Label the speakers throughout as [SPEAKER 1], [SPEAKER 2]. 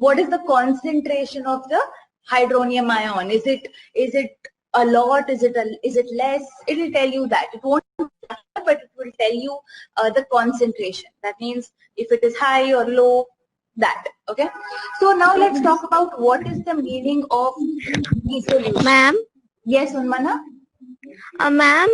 [SPEAKER 1] what is the concentration of the hydronium ion? Is it a lot? Is it less? It will tell you that. It won't, but it will tell you the concentration. That means if it is high or low, that. Okay. So now let's talk about what is the meaning of dissolution.
[SPEAKER 2] Ma'am.
[SPEAKER 1] Yes, Unmana.
[SPEAKER 2] Ma'am,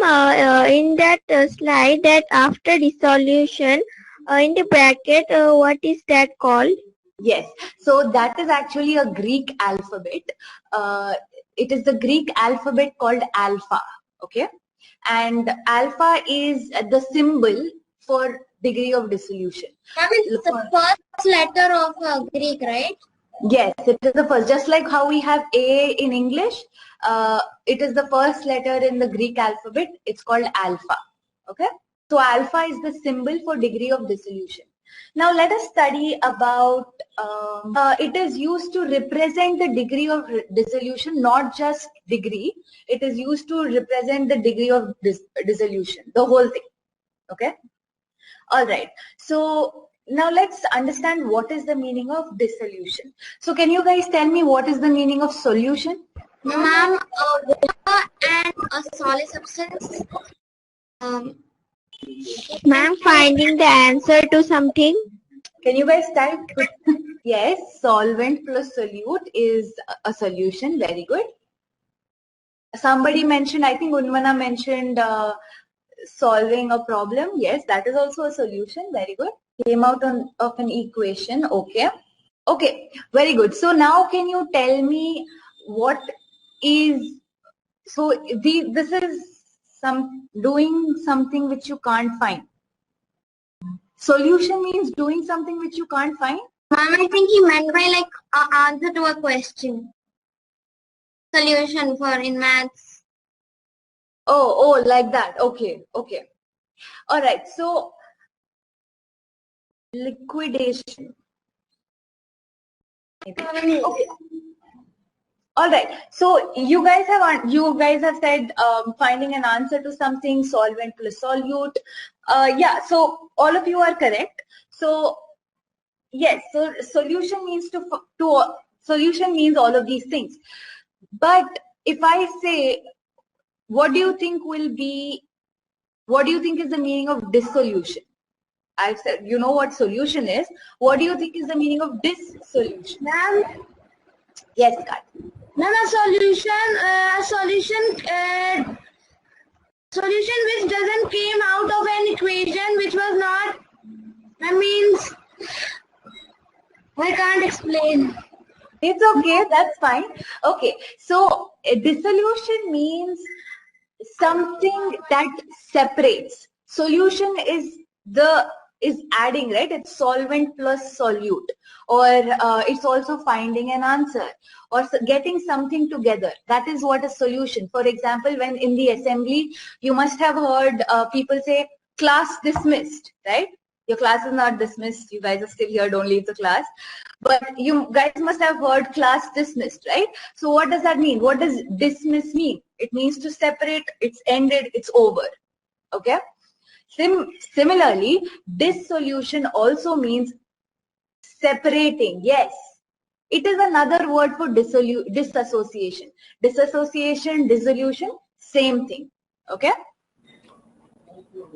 [SPEAKER 2] in that slide, that after dissolution, in the bracket, what is that called?
[SPEAKER 1] Yes, so that is actually a Greek alphabet. It is the Greek alphabet called alpha, okay? And alpha is the symbol for degree of dissolution.
[SPEAKER 2] Ma'am, it's the first letter of Greek, right?
[SPEAKER 1] Yes, it is the first. Just like how we have A in English, it is the first letter in the Greek alphabet. It's called alpha, okay? So alpha is the symbol for degree of dissolution. Now let us study about, it is used to represent the degree of dissolution, not just degree. It is used to represent the degree of dissolution, the whole thing, okay? All right, so now let's understand what is the meaning of dissolution. So can you guys tell me what is the meaning of solution?
[SPEAKER 2] Ma'am, water and a solid substance. Ma'am, finding the answer to something.
[SPEAKER 1] Can you guys type? Yes, solvent plus solute is a solution. Very good. Somebody mentioned, I think Unmana mentioned solving a problem. Yes, that is also a solution. Very good. Came out of an equation. Okay. Okay, very good. So now can you tell me what is, so this is doing something which you can't find. Solution means doing something which you can't find.
[SPEAKER 2] Ma'am, I think he meant by like an answer to a question. Solution for in maths.
[SPEAKER 1] Oh, like that. Okay, okay. All right. So liquidation. Okay. All right. So you guys have said finding an answer to something, solvent plus solute. Yeah. So all of you are correct. So yes. So solution means solution means all of these things. But if I say, what do you think is the meaning of dissolution? I've said, you know what solution is. What do you think is the meaning of dissolution?
[SPEAKER 2] Ma'am.
[SPEAKER 1] Yes, Kat.
[SPEAKER 2] Ma'am, a solution which doesn't came out of an equation which was not, that means, I can't explain.
[SPEAKER 1] It's okay, that's fine. Okay, so dissolution means something that separates. Solution is adding, right? It's solvent plus solute, or it's also finding an answer, or getting something together. That is what a solution. For example, when in the assembly, you must have heard people say, class dismissed, right? Your class is not dismissed. You guys are still here. Don't leave the class. But you guys must have heard class dismissed, right? So what does that mean? What does dismiss mean? It means to separate. It's ended. It's over. Okay. Similarly, dissolution also means separating. Yes. It is another word for disassociation. Disassociation, dissolution, same thing. Okay.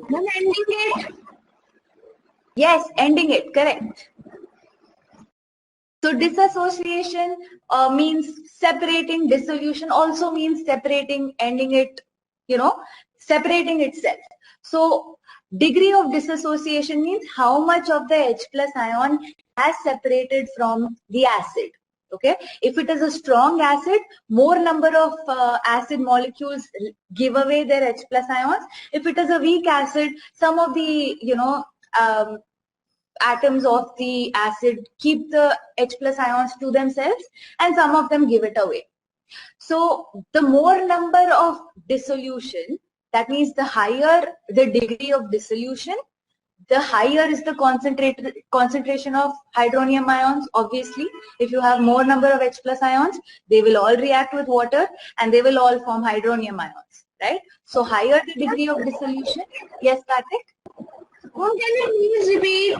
[SPEAKER 2] Ma'am, ending it.
[SPEAKER 1] Yes, ending it, correct. So disassociation means separating, dissolution also means separating, ending it, separating itself. So degree of disassociation means how much of the H plus ion has separated from the acid. Okay, if it is a strong acid, more number of acid molecules give away their H plus ions. If it is a weak acid, some of the, atoms of the acid keep the H plus ions to themselves and some of them give it away. So the more number of dissolution, that means the higher the degree of dissolution, the higher is the concentration of hydronium ions. Obviously, if you have more number of H plus ions, they will all react with water and they will all form hydronium ions, right? So higher the degree of dissolution. Yes, Karthik?
[SPEAKER 2] Can you please repeat?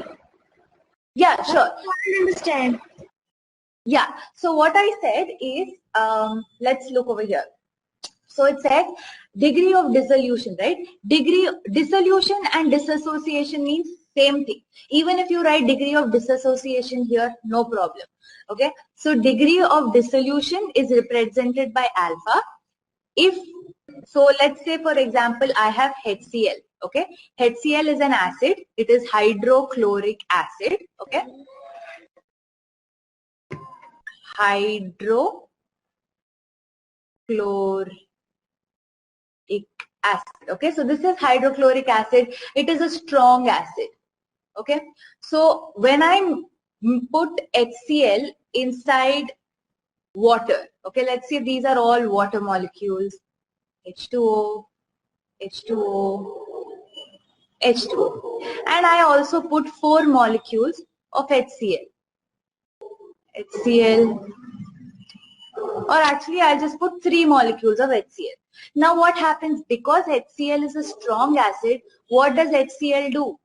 [SPEAKER 1] Yeah, sure.
[SPEAKER 2] I don't understand.
[SPEAKER 1] Yeah, so what I said is, let's look over here. So it said degree of dissolution, right? Degree dissolution and disassociation means same thing. Even if you write degree of disassociation here, no problem. Okay, so degree of dissolution is represented by alpha. If so, let's say for example, I have HCl. Okay, HCl is an acid. It is hydrochloric acid. Okay, hydrochloric acid. Okay, so this is hydrochloric acid. It is a strong acid. Okay, so when I put HCl inside water, okay, let's say these are all water molecules, H2O, H2O, H2O, and I also put 4 molecules of HCl. HCl, or actually I'll just put 3 molecules of HCl. Now what happens, because HCl is a strong acid, what does HCl do?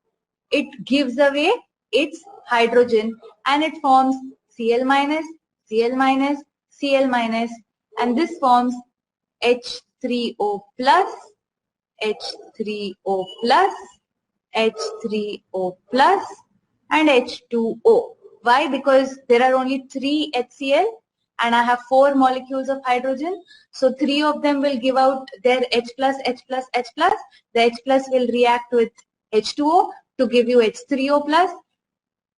[SPEAKER 1] It gives away its hydrogen and it forms Cl minus, Cl minus, Cl minus, and this forms H3O plus, H3O plus, H3O plus, and H2O. Why? Because there are only 3 HCl and I have 4 molecules of hydrogen. So 3 of them will give out their H plus, H plus, H plus. The H plus will react with H2O to give you H3O plus,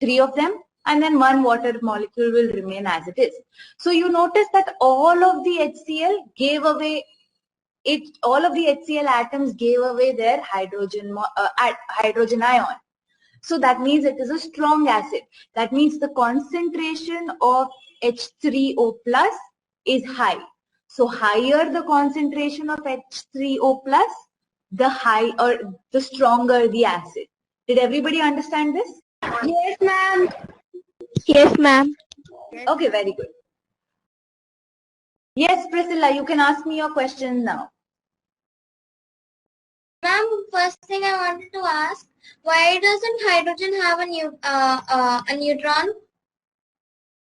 [SPEAKER 1] 3 of them, and then 1 water molecule will remain as it is. So you notice that all of the HCl gave away all of the HCl atoms gave away their hydrogen ion. So that means it is a strong acid. That means the concentration of H3O plus is high. So higher the concentration of H3O plus, the stronger the acid. Did everybody understand this?
[SPEAKER 2] Yes, ma'am. Yes, ma'am.
[SPEAKER 1] Okay, very good. Yes, Priscilla, you can ask me your question now.
[SPEAKER 2] Ma'am, first thing I wanted to ask, why doesn't hydrogen have a neutron?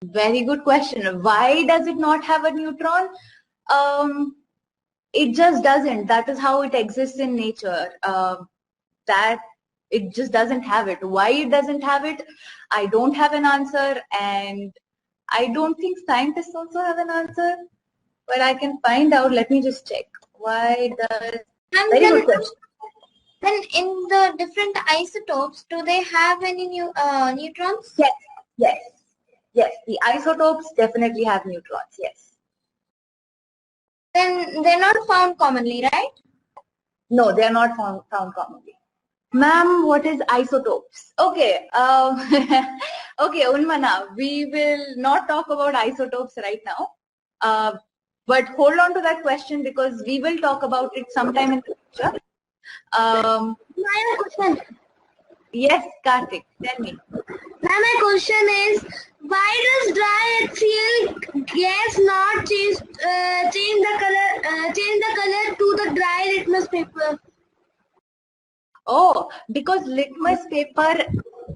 [SPEAKER 1] Very good question. Why does it not have a neutron? It just doesn't. That is how it exists in nature. That it just doesn't have it. Why it doesn't have it, I don't have an answer, and I don't think scientists also have an answer. But I can find out. Let me just check. Why does? Very good question.
[SPEAKER 2] Then in the different isotopes, do they have any neutrons?
[SPEAKER 1] Yes, yes, yes. The isotopes definitely have neutrons. Yes.
[SPEAKER 2] Then they're not found commonly, right?
[SPEAKER 1] No, they are not found commonly. Ma'am, what is isotopes? Okay, okay, Unmana, we will not talk about isotopes right now. But hold on to that question because we will talk about it sometime in the future.
[SPEAKER 2] My question.
[SPEAKER 1] Yes, Karthik, tell me.
[SPEAKER 2] My question is, why does dry HCl gas not change the color to the dry litmus paper?
[SPEAKER 1] Oh, because litmus paper,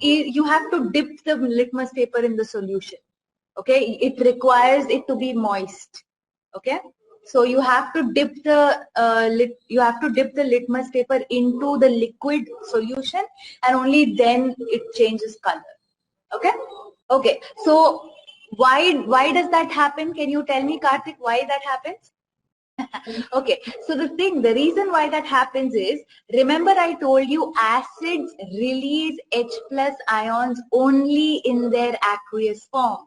[SPEAKER 1] you have to dip the litmus paper in the solution. Okay, it requires it to be moist. Okay, so you have to dip the litmus paper into the liquid solution, and only then it changes color. Okay, okay. So why does that happen? Can you tell me, Karthik, why that happens? Okay, so the reason why that happens is, remember I told you acids release H plus ions only in their aqueous form.